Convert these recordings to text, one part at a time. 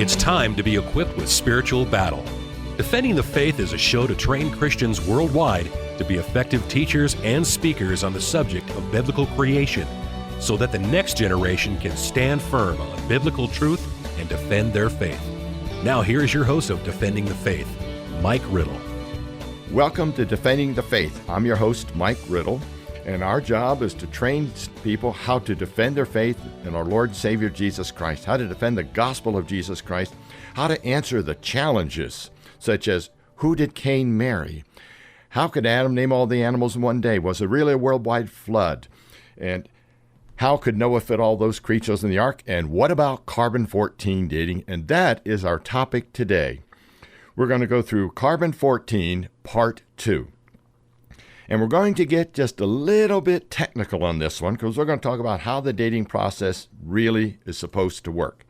It's time to be equipped with spiritual battle. Defending the Faith is a show to train Christians worldwide to be effective teachers and speakers on the subject of biblical creation, so that the next generation can stand firm on biblical truth and defend their faith. Now here's your host of Defending the Faith, Mike Riddle. Welcome to Defending the Faith. I'm your host, Mike Riddle, and our job is to train people how to defend their faith in our Lord and Savior Jesus Christ, how to defend the gospel of Jesus Christ, how to answer the challenges such as, who did Cain marry? How could Adam name all the animals in one day? Was it really a worldwide flood? And how could Noah fit all those creatures in the ark? And what about carbon-14 dating? And that is our topic today. We're going to go through carbon-14 part 2. And we're going to get just a little bit technical on this one because we're going to talk about how the dating process really is supposed to work.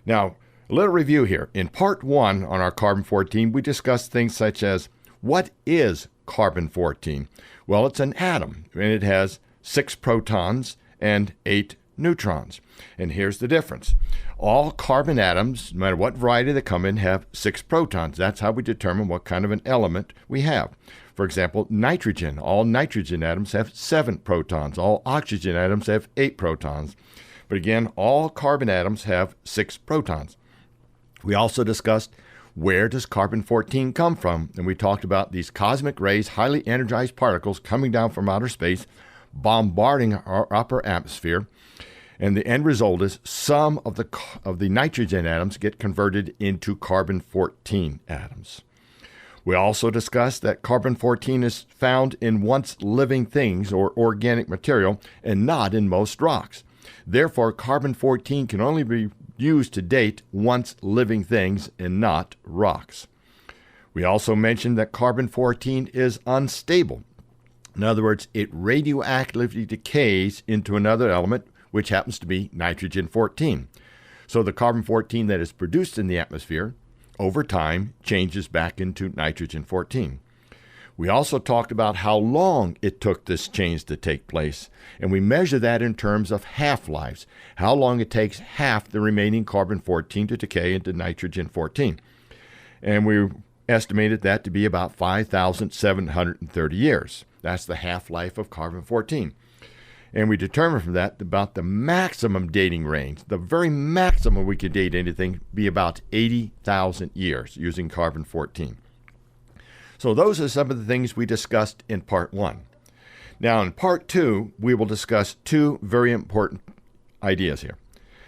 Now, a little review here. In part 1 on our carbon-14, we discussed things such as, what is carbon-14? Well, it's an atom, and it has 6 protons and 8 neutrons. And here's the difference. All carbon atoms, no matter what variety they come in, have 6 protons. That's how we determine what kind of an element we have. For example, nitrogen. All nitrogen atoms have 7 protons. All oxygen atoms have 8 protons. But again, all carbon atoms have 6 protons. We also discussed, where does carbon-14 come from? And we talked about these cosmic rays, highly energized particles coming down from outer space, bombarding our upper atmosphere. And the end result is some of the nitrogen atoms get converted into carbon-14 atoms. We also discussed that carbon-14 is found in once living things or organic material and not in most rocks. Therefore, carbon-14 can only be used to date once living things and not rocks. We also mentioned that carbon-14 is unstable. In other words, it radioactively decays into another element, which happens to be nitrogen-14. So the carbon-14 that is produced in the atmosphere over time changes back into nitrogen-14. We also talked about how long it took this change to take place, and we measure that in terms of half-lives, how long it takes half the remaining carbon-14 to decay into nitrogen-14. And we estimated that to be about 5,730 years. That's the half-life of carbon-14. And we determined from that about the maximum dating range, the very maximum we could date anything, be about 80,000 years using carbon-14. So those are some of the things we discussed in part 1. Now in part 2, we will discuss 2 very important ideas here.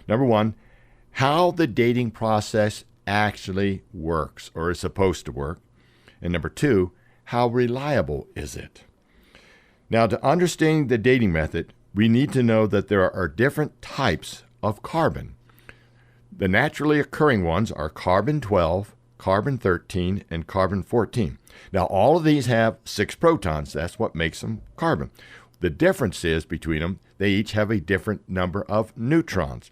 Number 1, how the dating process actually works or is supposed to work. And number 2, how reliable is it? Now, to understand the dating method, we need to know that there are different types of carbon. The naturally occurring ones are carbon-12, carbon-13, and carbon-14. Now, all of these have 6 protons. That's what makes them carbon. The difference is between them, they each have a different number of neutrons.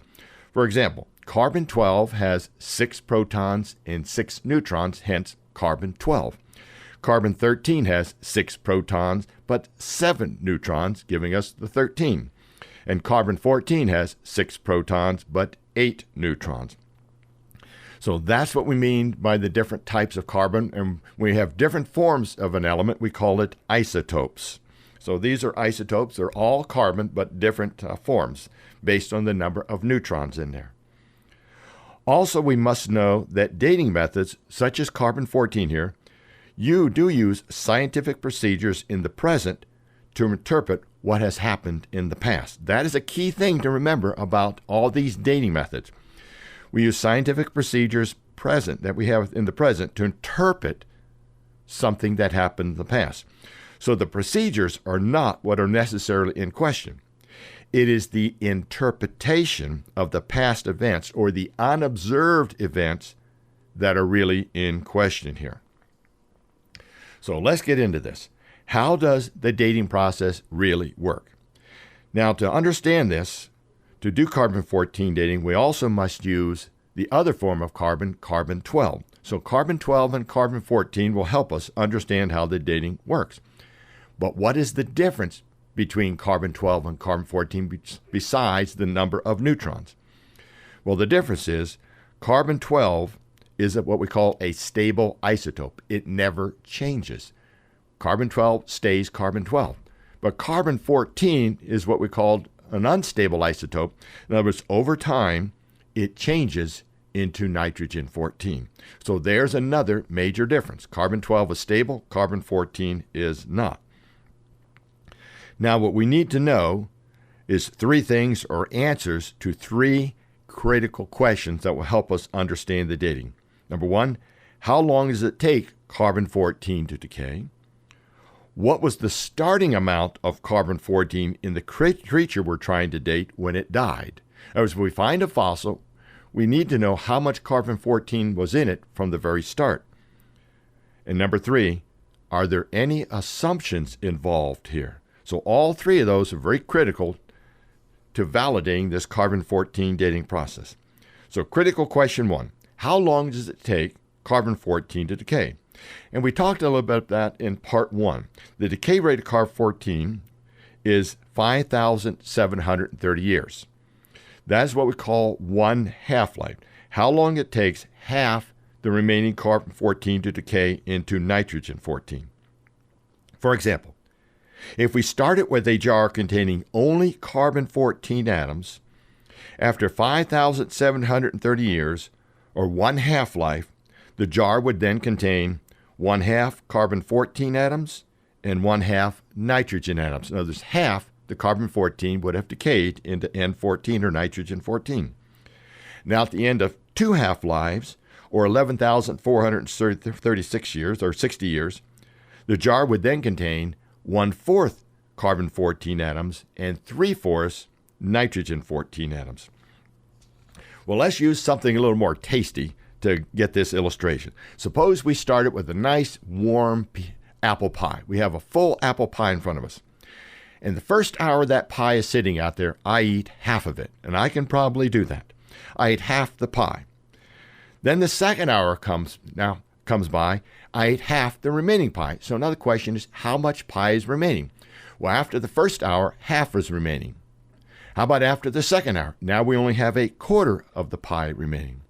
For example, carbon-12 has 6 protons and 6 neutrons, hence carbon-12. Carbon-13 has 6 protons, but 7 neutrons, giving us the 13. And carbon-14 has 6 protons, but 8 neutrons. So that's what we mean by the different types of carbon. And we have different forms of an element. We call it isotopes. So these are isotopes. They're all carbon, but different forms based on the number of neutrons in there. Also, we must know that dating methods, such as carbon-14 here, you do use scientific procedures in the present to interpret what has happened in the past. That is a key thing to remember about all these dating methods. We use scientific procedures present that we have in the present to interpret something that happened in the past. So the procedures are not what are necessarily in question. It is the interpretation of the past events or the unobserved events that are really in question here. So let's get into this. How does the dating process really work? Now, to understand this, to do carbon-14 dating, we also must use the other form of carbon, carbon-12. So carbon-12 and carbon-14 will help us understand how the dating works. But what is the difference between carbon-12 and carbon-14 besides the number of neutrons? Well, the difference is Carbon-12 is what we call a stable isotope. It never changes. Carbon-12 stays carbon-12. But carbon-14 is what we call an unstable isotope. In other words, over time, it changes into nitrogen-14. So there's another major difference. Carbon-12 is stable, carbon-14 is not. Now, what we need to know is three things or answers to three critical questions that will help us understand the dating. Number one, how long does it take carbon-14 to decay? What was the starting amount of carbon-14 in the creature we're trying to date when it died? In other words, if we find a fossil, we need to know how much carbon-14 was in it from the very start. And number three, are there any assumptions involved here? So all three of those are very critical to validating this carbon-14 dating process. So critical question one, how long does it take carbon-14 to decay? And we talked a little bit about that in part one. The decay rate of carbon-14 is 5,730 years. That is what we call one half-life. How long it takes half the remaining carbon-14 to decay into nitrogen-14. For example, if we started with a jar containing only carbon-14 atoms, after 5,730 years, or one half-life, the jar would then contain 1/2 carbon-14 atoms and 1/2 nitrogen atoms. In other words, half the carbon-14 would have decayed into N14 or nitrogen-14. Now, at the end of two half-lives, or 11,436 years, or 60 years, the jar would then contain 1/4 carbon-14 atoms and 3/4 nitrogen-14 atoms. Well, let's use something a little more tasty to get this illustration. Suppose we started with a nice, warm apple pie. We have a full apple pie in front of us. And the first hour that pie is sitting out there, I eat half of it. And I can probably do that. I eat half the pie. Then the second hour comes by, I eat half the remaining pie. So another question is, how much pie is remaining? Well, after the first hour, half is remaining. How about after the second hour? Now we only have a quarter of the pie remaining.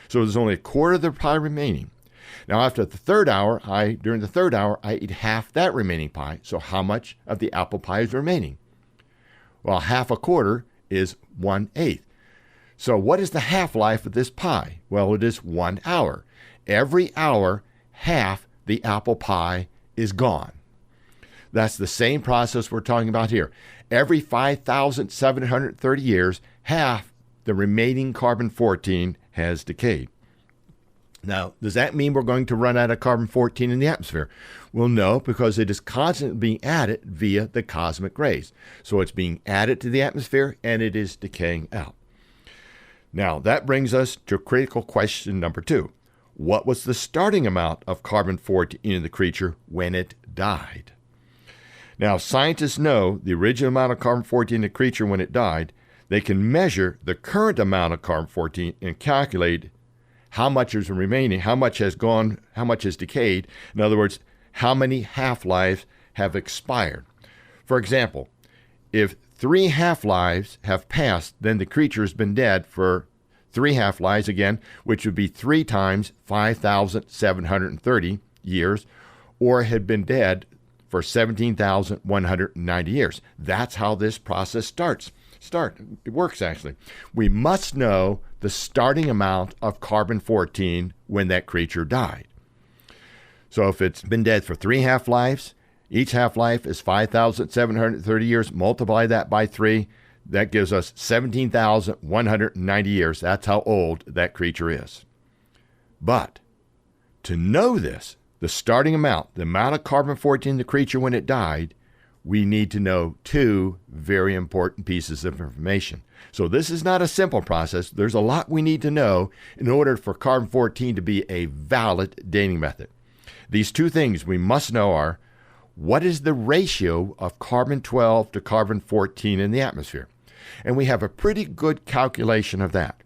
So there's only a quarter of the pie remaining. Now after the third hour, during the third hour, I eat half that remaining pie. So how much of the apple pie is remaining? Well, half a quarter is 1/8. So what is the half-life of this pie? Well, it is 1 hour. Every hour, half the apple pie is gone. That's the same process we're talking about here. Every 5,730 years, half the remaining carbon-14 has decayed. Now, does that mean we're going to run out of carbon-14 in the atmosphere? Well, no, because it is constantly being added via the cosmic rays. So it's being added to the atmosphere and it is decaying out. Now, that brings us to critical question number two. What was the starting amount of carbon-14 in the creature when it died? Now, scientists know the original amount of carbon-14 in the creature when it died. They can measure the current amount of carbon-14 and calculate how much is remaining, how much has gone, how much has decayed. In other words, how many half-lives have expired. For example, if 3 half-lives have passed, then the creature has been dead for 3 half-lives again, which would be 3 times 5,730 years, or had been dead for 17,190 years. That's how this process It works, actually. We must know the starting amount of carbon-14 when that creature died. So if it's been dead for 3 half-lives, each half-life is 5,730 years. Multiply that by 3. That gives us 17,190 years. That's how old that creature is. But to know this, the starting amount, the amount of carbon-14 in the creature when it died, we need to know 2 very important pieces of information. So this is not a simple process. There's a lot we need to know in order for carbon-14 to be a valid dating method. These 2 things we must know are, what is the ratio of carbon-12 to carbon-14 in the atmosphere? And we have a pretty good calculation of that.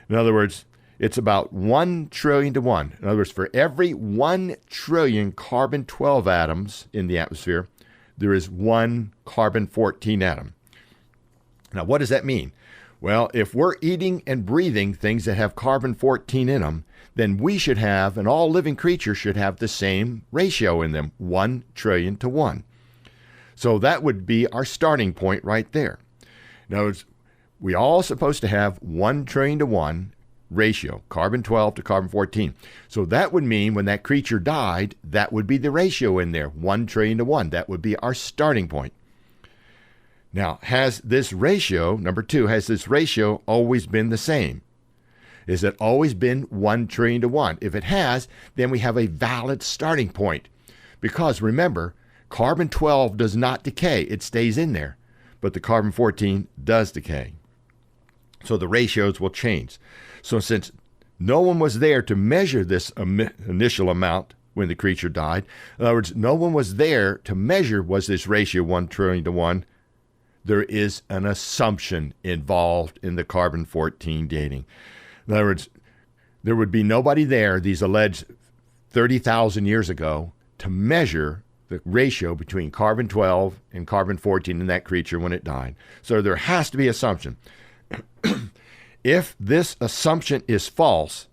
In other words, it's about 1 trillion to 1. In other words, for every 1 trillion carbon-12 atoms in the atmosphere, there is 1 carbon-14 atom. Now, what does that mean? Well, if we're eating and breathing things that have carbon-14 in them, then we should have, and all living creatures should have the same ratio in them, 1 trillion to 1. So that would be our starting point right there. Now, we all supposed to have 1 trillion to 1 ratio, carbon-12 to carbon-14. So that would mean when that creature died, that would be the ratio in there, 1 trillion to 1. That would be our starting point. Now, has this ratio, number 2, has this ratio always been the same? Has it always been 1 trillion to 1? If it has, then we have a valid starting point. Because remember, carbon-12 does not decay. It stays in there. But the carbon-14 does decay. So the ratios will change. So since no one was there to measure this initial amount when the creature died, in other words, no one was there to measure was this ratio 1 trillion to 1, there is an assumption involved in the carbon-14 dating. In other words, there would be nobody there, these alleged 30,000 years ago, to measure the ratio between carbon-12 and carbon-14 in that creature when it died. So there has to be assumption. If this assumption is false,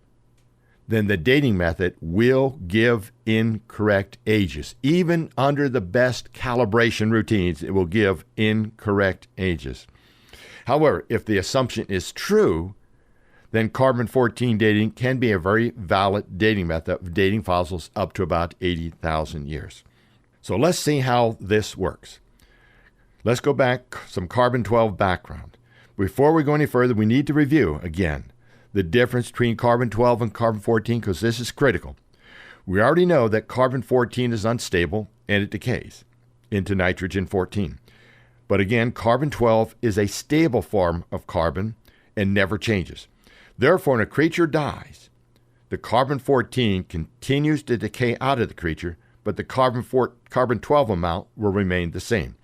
then the dating method will give incorrect ages. Even under the best calibration routines, it will give incorrect ages. However, if the assumption is true, then carbon-14 dating can be a very valid dating method of dating fossils up to about 80,000 years. So let's see how this works. Let's go back some carbon-12 background. Before we go any further, we need to review, again, the difference between carbon-12 and carbon-14 because this is critical. We already know that carbon-14 is unstable and it decays into nitrogen-14. But again, carbon-12 is a stable form of carbon and never changes. Therefore, when a creature dies, the carbon-14 continues to decay out of the creature, but the carbon-12 amount will remain the same.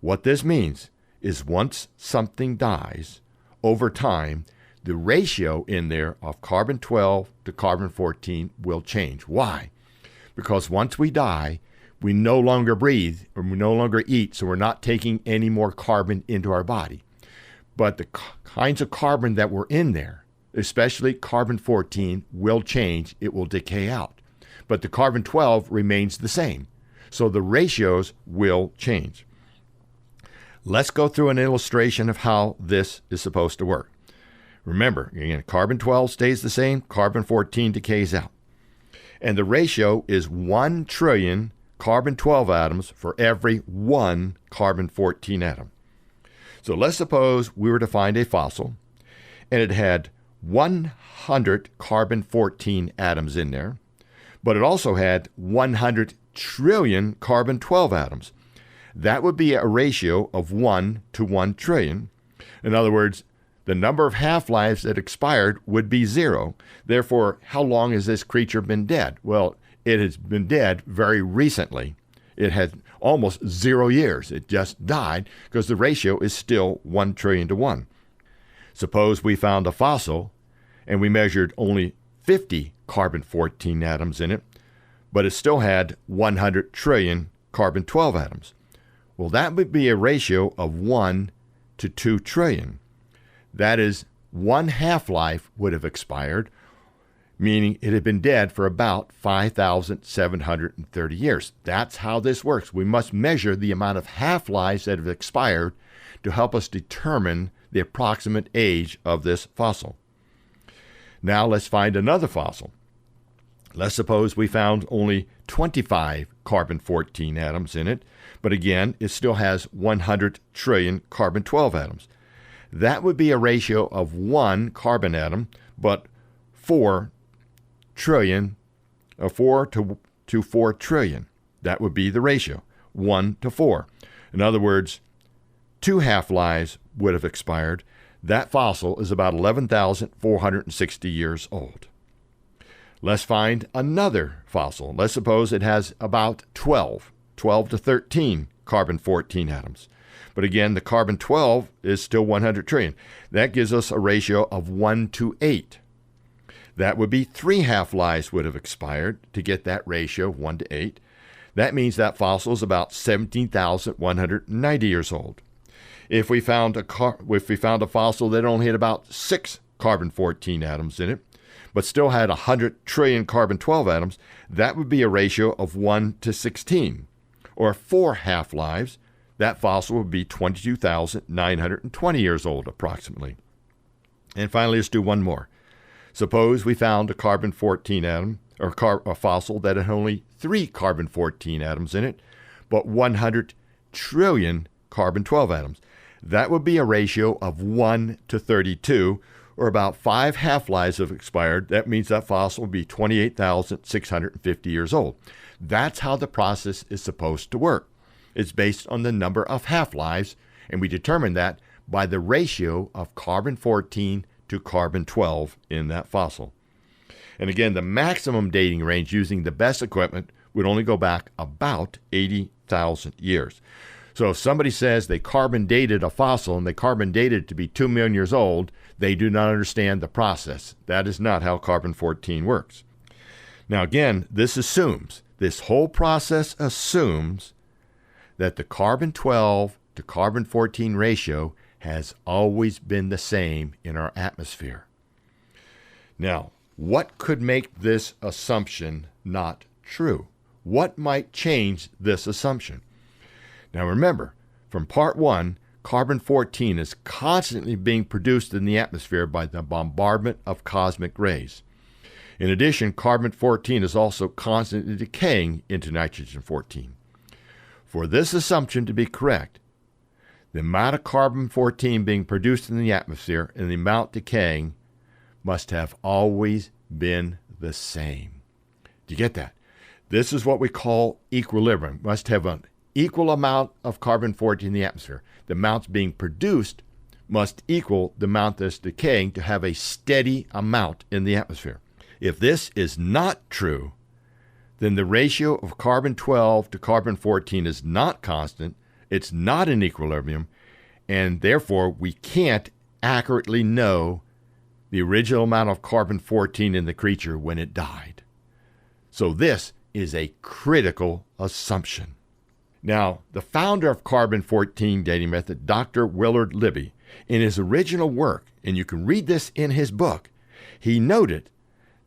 What this means is once something dies, over time, the ratio in there of carbon-12 to carbon-14 will change. Why? Because once we die, we no longer breathe or we no longer eat, so we're not taking any more carbon into our body. But the kinds of carbon that were in there, especially carbon-14, will change. It will decay out. But the carbon-12 remains the same. So the ratios will change. Let's go through an illustration of how this is supposed to work. Remember, again, carbon-12 stays the same, carbon-14 decays out. And the ratio is 1 trillion carbon-12 atoms for every 1 carbon-14 atom. So let's suppose we were to find a fossil, and it had 100 carbon-14 atoms in there, but it also had 100 trillion carbon-12 atoms. That would be a ratio of 1 to 1 trillion. In other words, the number of half-lives that expired would be 0. Therefore, how long has this creature been dead? Well, it has been dead very recently. It had almost 0 years. It just died because the ratio is still 1 trillion to 1. Suppose we found a fossil and we measured only 50 carbon-14 atoms in it, but it still had 100 trillion carbon-12 atoms. Well, that would be a ratio of 1 to 2 trillion. That is, 1 half-life would have expired, meaning it had been dead for about 5,730 years. That's how this works. We must measure the amount of half-lives that have expired to help us determine the approximate age of this fossil. Now let's find another fossil. Let's suppose we found only 25 carbon-14 atoms in it, but again, it still has 100 trillion carbon-12 atoms. That would be a ratio of 1 carbon atom, but 4 trillion, 4 to 4 trillion. That would be the ratio, 1 to 4. In other words, 2 half-lives would have expired. That fossil is about 11,460 years old. Let's find another fossil. Let's suppose it has about 12 to 13 carbon-14 atoms. But again, the carbon-12 is still 100 trillion. That gives us a ratio of 1 to 8. That would be 3 half-lives would have expired to get that ratio, 1 to 8. That means that fossil is about 17,190 years old. If we found a fossil that only had about 6 carbon-14 atoms in it, but still had 100 trillion carbon-12 atoms, that would be a ratio of 1 to 16. Or 4 half-lives, that fossil would be 22,920 years old, approximately. And finally, let's do one more. Suppose we found a carbon-14 atom, or a fossil that had only 3 carbon-14 atoms in it, but 100 trillion carbon-12 atoms. That would be a ratio of 1 to 32, or about 5 half-lives have expired. That means that fossil would be 28,650 years old. That's how the process is supposed to work. It's based on the number of half-lives, and we determine that by the ratio of carbon-14 to carbon-12 in that fossil. And again, the maximum dating range using the best equipment would only go back about 80,000 years. So if somebody says they carbon dated a fossil and they carbon dated it to be 2 million years old, they do not understand the process. That is not how carbon-14 works. Now again, this whole process assumes that the carbon-12 to carbon-14 ratio has always been the same in our atmosphere. Now, what could make this assumption not true? What might change this assumption? Now remember, from part 1, carbon-14 is constantly being produced in the atmosphere by the bombardment of cosmic rays. In addition, carbon-14 is also constantly decaying into nitrogen-14. For this assumption to be correct, the amount of carbon-14 being produced in the atmosphere and the amount decaying must have always been the same. Do you get that? This is what we call equilibrium. Must have an equal amount of carbon-14 in the atmosphere. The amount being produced must equal the amount that's decaying to have a steady amount in the atmosphere. If this is not true, then the ratio of carbon-12 to carbon-14 is not constant, it's not in equilibrium, and therefore we can't accurately know the original amount of carbon-14 in the creature when it died. So this is a critical assumption. Now, the founder of carbon-14 dating method, Dr. Willard Libby, in his original work, and you can read this in his book, he noted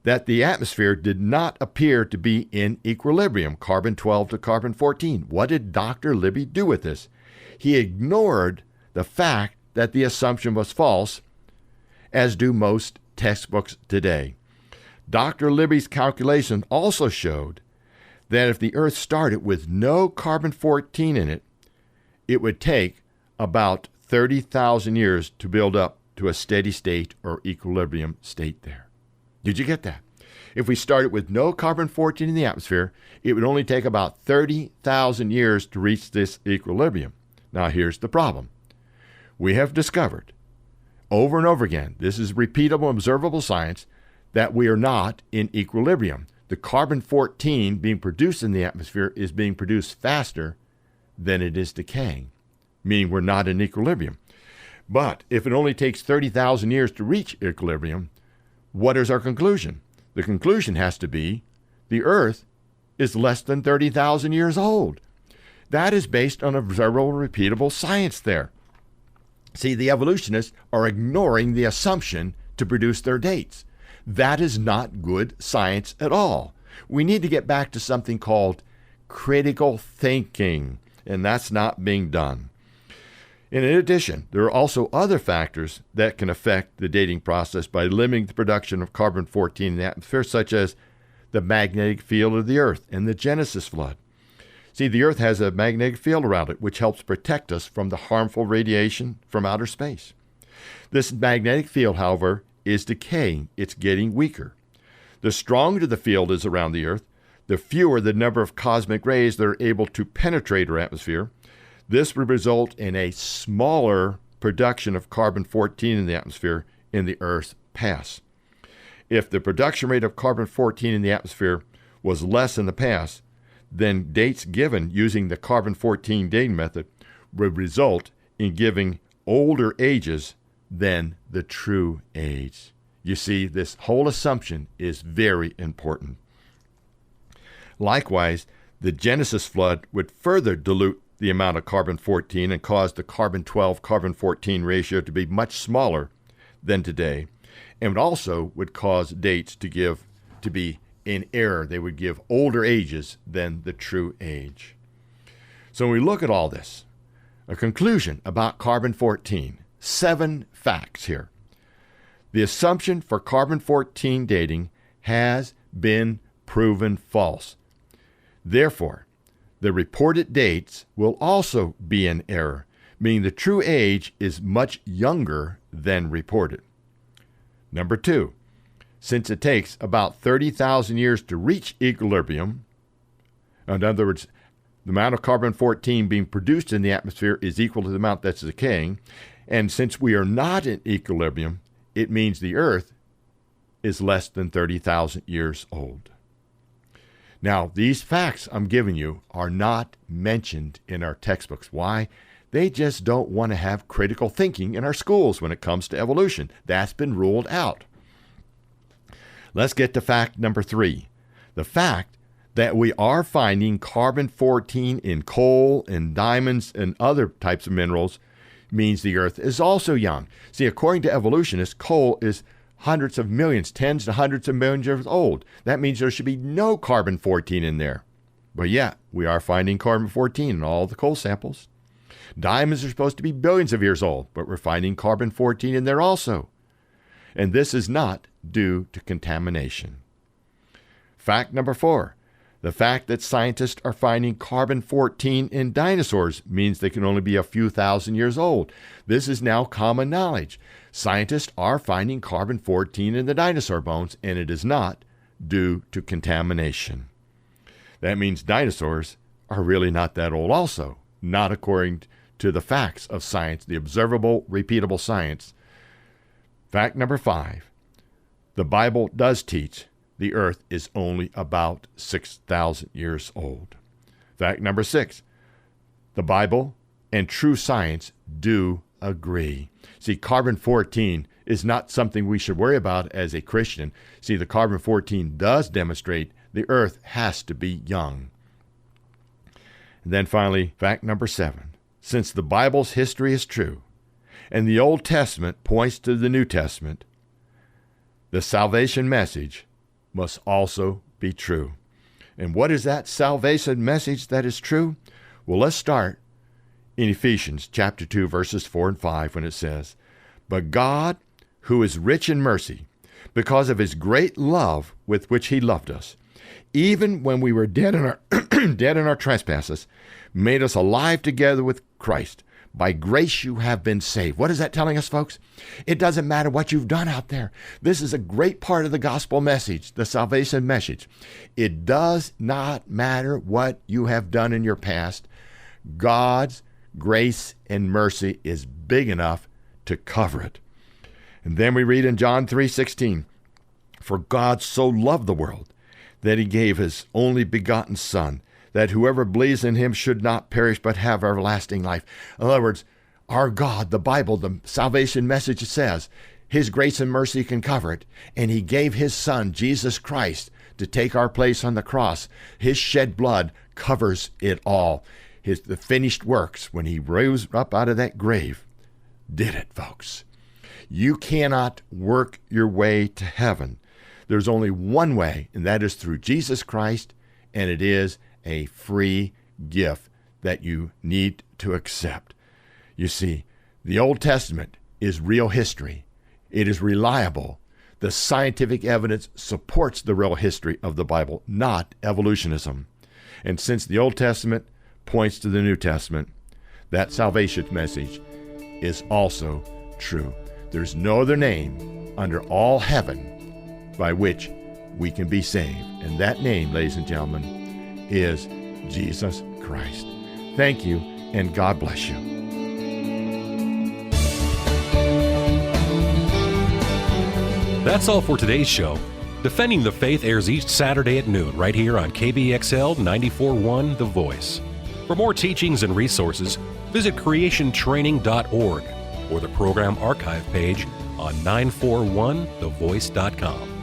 that the atmosphere did not appear to be in equilibrium, carbon-12 to carbon-14. What did Dr. Libby do with this? He ignored the fact that the assumption was false, as do most textbooks today. Dr. Libby's calculation also showed that if the Earth started with no carbon-14 in it, it would take about 30,000 years to build up to a steady state or equilibrium state there. Did you get that? If we started with no carbon-14 in the atmosphere, it would only take about 30,000 years to reach this equilibrium. Now here's the problem. We have discovered over and over again, this is repeatable, observable science, that we are not in equilibrium. The carbon-14 being produced in the atmosphere is being produced faster than it is decaying, meaning we're not in equilibrium. But if it only takes 30,000 years to reach equilibrium, what is our conclusion? The conclusion has to be the Earth is less than 30,000 years old. That is based on observable, repeatable science there. See, the evolutionists are ignoring the assumption to produce their dates. That is not good science at all. We need to get back to something called critical thinking, and that's not being done. In addition, there are also other factors that can affect the dating process by limiting the production of carbon-14 in the atmosphere, such as the magnetic field of the Earth and the Genesis flood. See, the Earth has a magnetic field around it, which helps protect us from the harmful radiation from outer space. This magnetic field, however, is decaying. It's getting weaker. The stronger the field is around the Earth, the fewer the number of cosmic rays that are able to penetrate our atmosphere. This would result in a smaller production of carbon-14 in the atmosphere in the Earth's past. If the production rate of carbon-14 in the atmosphere was less in the past, then dates given using the carbon-14 dating method would result in giving older ages than the true age. You see, this whole assumption is very important. Likewise, the Genesis flood would further dilute the amount of carbon-14 and cause the carbon-12, carbon-14 ratio to be much smaller than today, and also would cause dates to be in error. They would give older ages than the true age. So when we look at all this, a conclusion about carbon-14, 7 facts here. The assumption for carbon-14 dating has been proven false. Therefore, the reported dates will also be in error, meaning the true age is much younger than reported. Number 2, since it takes about 30,000 years to reach equilibrium, in other words, the amount of carbon-14 being produced in the atmosphere is equal to the amount that's decaying, and since we are not in equilibrium, it means the Earth is less than 30,000 years old. Now, these facts I'm giving you are not mentioned in our textbooks. Why? They just don't want to have critical thinking in our schools when it comes to evolution. That's been ruled out. Let's get to fact number 3. The fact that we are finding carbon-14 in coal and diamonds and other types of minerals means the Earth is also young. See, according to evolutionists, coal is hundreds of millions, tens to hundreds of millions years old. That means there should be no carbon-14 in there. But yeah, we are finding carbon-14 in all the coal samples. Diamonds are supposed to be billions of years old, but we're finding carbon-14 in there also. And this is not due to contamination. Fact number 4. The fact that scientists are finding carbon-14 in dinosaurs means they can only be a few thousand years old. This is now common knowledge. Scientists are finding carbon-14 in the dinosaur bones, and it is not due to contamination. That means dinosaurs are really not that old also, not according to the facts of science, the observable, repeatable science. Fact number 5. The Bible does teach the Earth is only about 6,000 years old. Fact number 6. The Bible and true science do agree. See, carbon-14 is not something we should worry about as a Christian. See, the carbon-14 does demonstrate the Earth has to be young. And then finally, fact number 7. Since the Bible's history is true, and the Old Testament points to the New Testament, the salvation message must also be true. And what is that salvation message that is true? Well, let's start in Ephesians chapter 2, verses 4 and 5, when it says, "But God, who is rich in mercy, because of his great love with which he loved us, even when we were dead in our dead in our trespasses, made us alive together with Christ. By grace you have been saved." What is that telling us, folks? It doesn't matter what you've done out there. This is a great part of the gospel message, the salvation message. It does not matter what you have done in your past. God's grace and mercy is big enough to cover it. And then we read in John 3:16, "For God so loved the world that he gave his only begotten Son, that whoever believes in him should not perish but have everlasting life." In other words, our God, the Bible, the salvation message says, his grace and mercy can cover it. And he gave his Son, Jesus Christ, to take our place on the cross. His shed blood covers it all. The finished works, when he rose up out of that grave, did it, folks. You cannot work your way to heaven. There's only one way, and that is through Jesus Christ, and it is a free gift that you need to accept. You see, the Old Testament is real history. It is reliable. The scientific evidence supports the real history of the Bible, not evolutionism. And since the Old Testament points to the New Testament, that salvation message is also true. There's no other name under all heaven by which we can be saved. And that name, ladies and gentlemen, is Jesus Christ. Thank you, and God bless you. That's all for today's show. Defending the Faith airs each Saturday at noon right here on KBXL 94.1 The Voice. For more teachings and resources, visit creationtraining.org or the program archive page on 941thevoice.com.